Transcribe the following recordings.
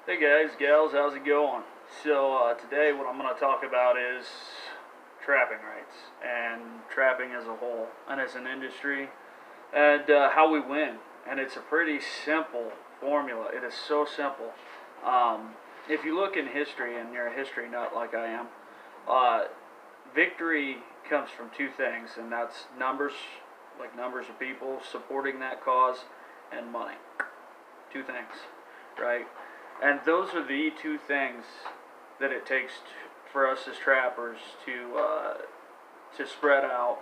Hey guys, gals, how's it going? So today what I'm going to talk about is trapping rights and trapping as a whole and as an industry and how we win. And it's a pretty simple formula. It is so simple. If you look in history, and you're a history nut like I am, uh, victory comes from two things, and that's numbers, like numbers of people supporting that cause, and money. Two things, right? And those are the two things that it takes for us as trappers to spread out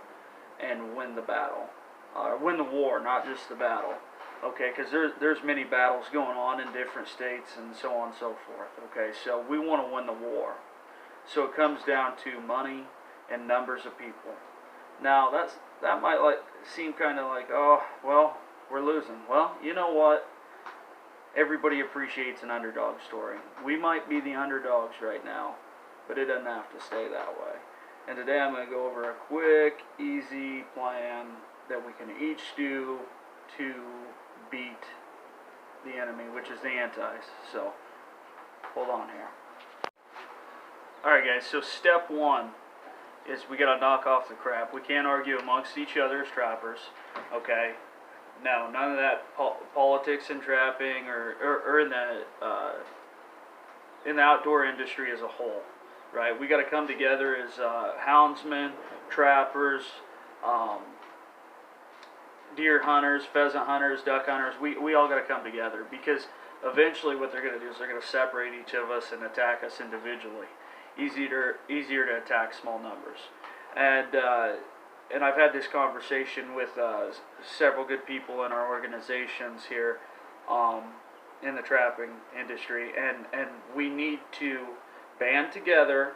and win the battle, win the war, not just the battle. Okay, because there's many battles going on in different states and so on and so forth. Okay, so we want to win the war. So it comes down to money and numbers of people. Now that might seem kind of like, oh well, we're losing. Well, you know what? Everybody appreciates an underdog story. We might be the underdogs right now, but it doesn't have to stay that way. And today I'm going to go over a quick, easy plan that we can each do to beat the enemy, which is the antis. So, hold on here. Alright guys, so step one is we got to knock off the crap. We can't argue amongst each other as trappers, okay? No, none of that politics and trapping or in the outdoor industry as a whole, right? We got to come together as houndsmen, trappers, deer hunters, pheasant hunters, duck hunters. We all got to come together, because eventually what they're going to do is they're going to separate each of us and attack us individually. Easier to attack small numbers. And I've had this conversation with several good people in our organizations here in the trapping industry, and we need to band together,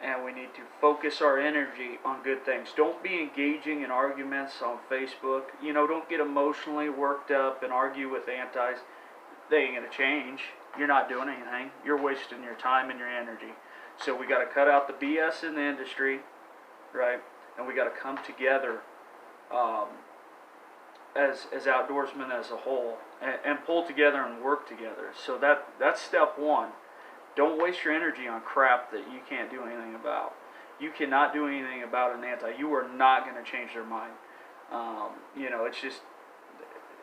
and we need to focus our energy on good things. Don't be engaging in arguments on Facebook. You know, don't get emotionally worked up and argue with antis. They ain't going to change. You're not doing anything. You're wasting your time and your energy. So we got to cut out the BS in the industry, right? And we got to come together as outdoorsmen as a whole, and pull together and work together. So that's step one. Don't waste your energy on crap that you can't do anything about. You cannot do anything about an anti. You are not going to change their mind.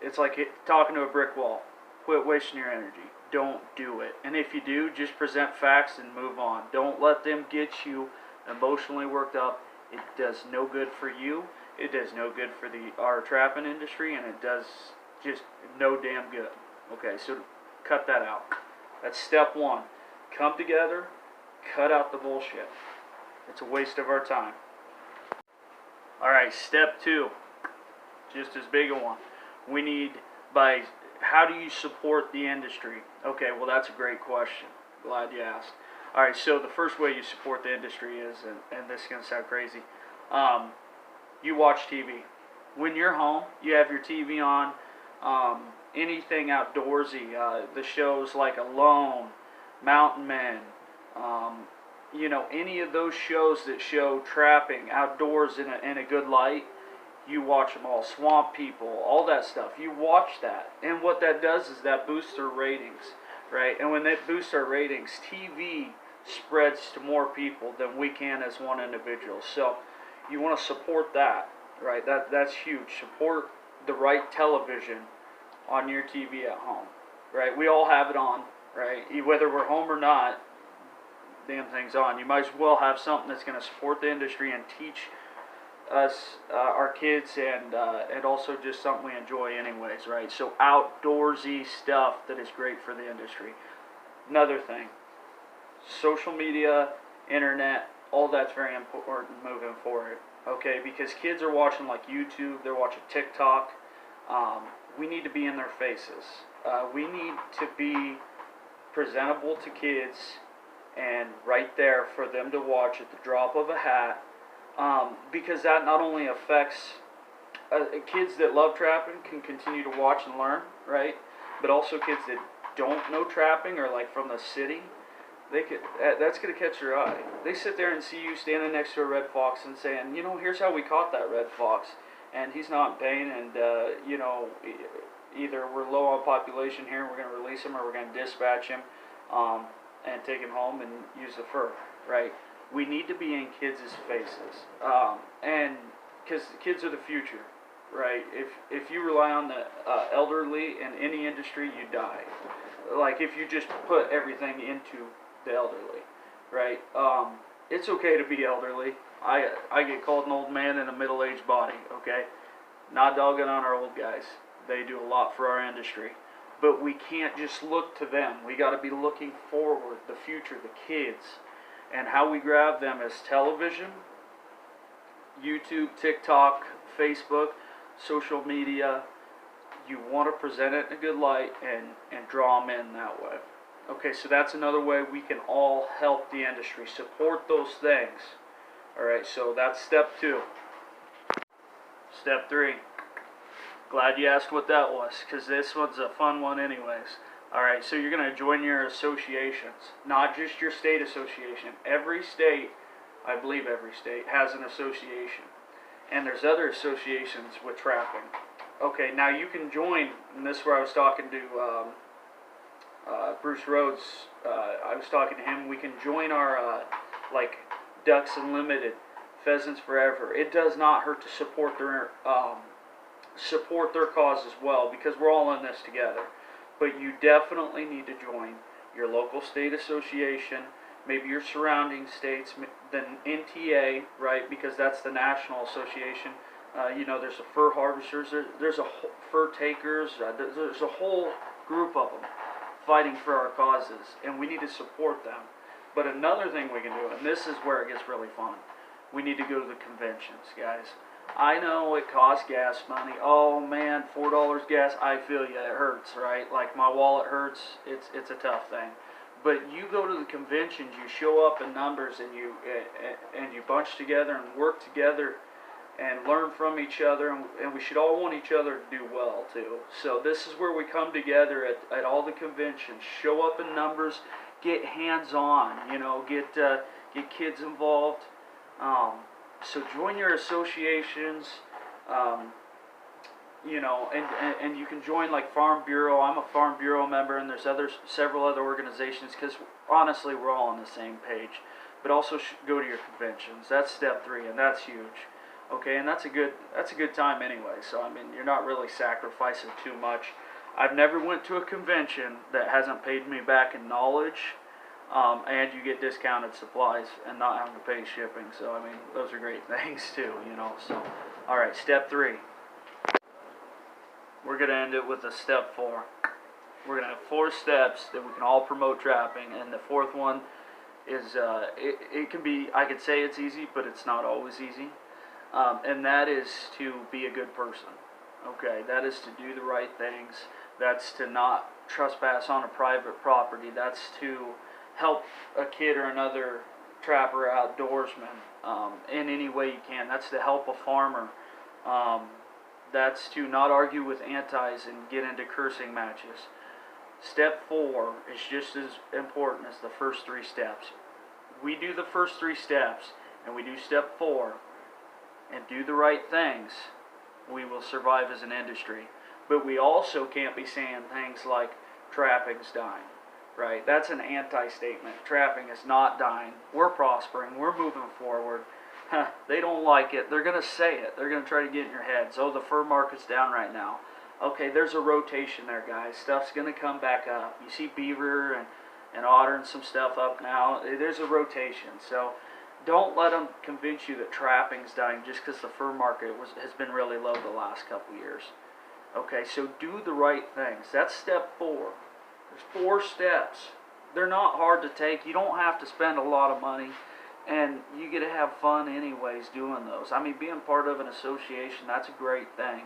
It's like talking to a brick wall. Quit wasting your energy. Don't do it. And if you do, just present facts and move on. Don't let them get you emotionally worked up. It does no good for you. It does no good for our trapping industry, and it does just no damn good. Okay, so cut that out. That's step one. Come together, cut out the bullshit. It's a waste of our time. Alright, step two. Just as big a one. We need, how do you support the industry? Okay, well that's a great question. Glad you asked. Alright, so the first way you support the industry is, and this is going to sound crazy, you watch TV. When you're home, you have your TV on, anything outdoorsy, the shows like Alone, Mountain Men, any of those shows that show trapping outdoors in a good light, you watch them all. Swamp People, all that stuff. You watch that. And what that does is that boosts their ratings, right? And when that boosts our ratings, TV spreads to more people than we can as one individual. So you want to support that, right? That's huge. Support the right television on your TV at home, right? We all have it on, right? Whether we're home or not, damn thing's on. You might as well have something that's going to support the industry and teach us, our kids, and also just something we enjoy anyways, right? So outdoorsy stuff that is great for the industry. Another thing, social media, internet, all that's very important moving forward, okay? Because kids are watching like YouTube, they're watching TikTok. We need to be in their faces. We need to be presentable to kids and right there for them to watch at the drop of a hat, because that not only affects kids that love trapping can continue to watch and learn, right? But also kids that don't know trapping or like from the city, that's going to catch your eye. They sit there and see you standing next to a red fox and saying, here's how we caught that red fox, and he's not in pain, and either we're low on population here, we're going to release him, or we're going to dispatch him and take him home and use the fur, right? We need to be in kids' faces, and because kids are the future, right? If you rely on the elderly in any industry, you die. Like if you just put everything into the elderly, right? It's okay to be elderly. I get called an old man in a middle-aged body, okay? Not dogging on our old guys. They do a lot for our industry. But we can't just look to them. We got to be looking forward, the future, the kids. And how we grab them is television, YouTube, TikTok, Facebook, social media. You want to present it in a good light and draw them in that way. Okay, so that's another way we can all help the industry. Support those things. Alright, so that's step 2. Step 3. Glad you asked what that was, because this one's a fun one anyways. Alright, so you're going to join your associations. Not just your state association. Every state, I believe every state, has an association. And there's other associations with trapping. Okay, now you can join, and this is where I was talking to Bruce Rhodes. I was talking to him. We can join our, like, Ducks Unlimited, Pheasants Forever. It does not hurt to support their cause as well, because we're all in this together. But you definitely need to join your local state association, maybe your surrounding states, then NTA, right, because that's the national association. You know, there's the fur harvesters, there's a fur takers, there's a whole group of them fighting for our causes, and we need to support them. But another thing we can do, and this is where it gets really fun, we need to go to the conventions, guys. I know it costs gas money. Oh man, $4 gas, I feel you, it hurts, right? Like my wallet hurts, it's a tough thing. But you go to the conventions, you show up in numbers, and you bunch together and work together and learn from each other, and we should all want each other to do well too. So this is where we come together at all the conventions, show up in numbers, get hands-on, you know, get kids involved. So join your associations, you know, and you can join like Farm Bureau. I'm a Farm Bureau member, and there's several other organizations, because honestly we're all on the same page. But also go to your conventions. That's step 3, and that's huge. Okay, and that's a good time anyway. So I mean, you're not really sacrificing too much. I've never went to a convention that hasn't paid me back in knowledge. And you get discounted supplies and not having to pay shipping. So, I mean, those are great things too, you know. So, alright, step 3. We're going to end it with a step 4. We're going to have 4 steps that we can all promote trapping. And the 4th one is, it can be, I could say it's easy, but it's not always easy. And that is to be a good person. Okay, that is to do the right things. That's to not trespass on a private property. That's to help a kid or another trapper, outdoorsman, in any way you can. That's to help a farmer. That's to not argue with antis and get into cursing matches. Step 4 is just as important as the first 3 steps. We do the first 3 steps, and we do step 4, and do the right things, we will survive as an industry. But we also can't be saying things like trapping's dying. Right, that's an anti-statement. Trapping is not dying. We're prospering. We're moving forward. They don't like it. They're going to say it. They're going to try to get in your heads. Oh, the fur market's down right now. Okay, there's a rotation there, guys. Stuff's going to come back up. You see beaver and otter and some stuff up now. There's a rotation. So don't let them convince you that trapping's dying just because the fur market has been really low the last couple years. Okay, so do the right things. That's step 4. There's 4 steps. They're not hard to take. You don't have to spend a lot of money, and you get to have fun anyways doing those. I mean, being part of an association, that's a great thing.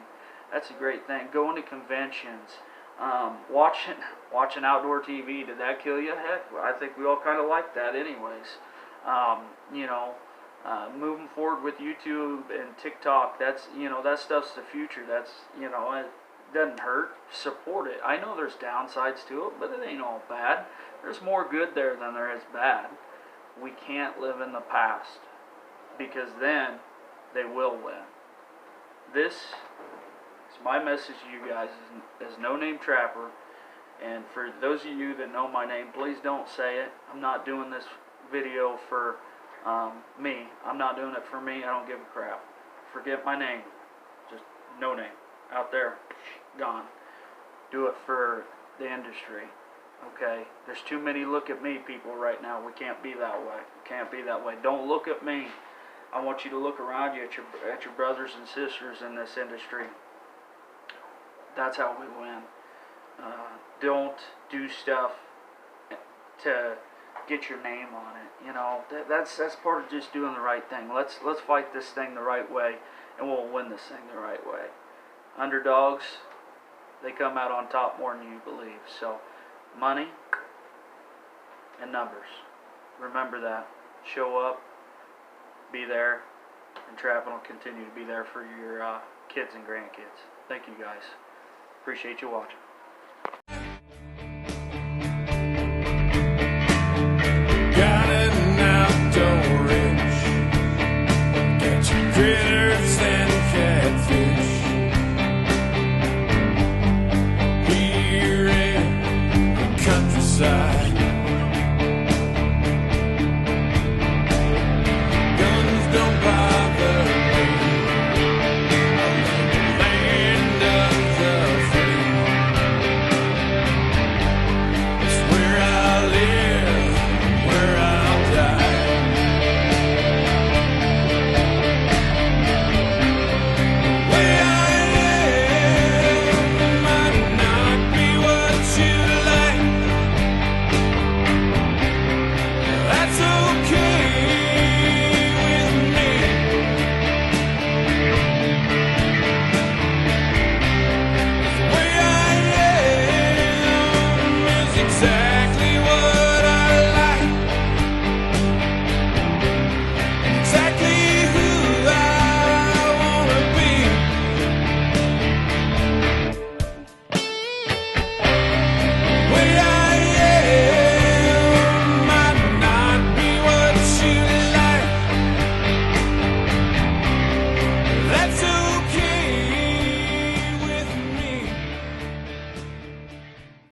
That's a great thing. Going to conventions, watching outdoor TV. Did that kill you? Heck, I think we all kind of like that anyways. You know, moving forward with YouTube and TikTok, that's, you know, that stuff's the future. That's, you know, it doesn't hurt. Support it. I know there's downsides to it, but it ain't all bad. There's more good there than there is bad. We can't live in the past, because then they will win. This has My message to you guys is No Name Trapper. And for those of you that know my name, please don't say it. I'm not doing this video for me. I'm not doing it for me. I don't give a crap. Forget my name. Just No Name. Out there. Gone. Do it for the industry. Okay? There's too many look at me people right now. We can't be that way. We can't be that way. Don't look at me. I want you to look around you at your brothers and sisters in this industry. That's how we win. Don't do stuff to get your name on it. You know, that's part of just doing the right thing. Let's fight this thing the right way, and we'll win this thing the right way. Underdogs, they come out on top more than you believe. So, money and numbers. Remember that. Show up, be there, and trapping will continue to be there for your kids and grandkids. Thank you guys. Appreciate you watching.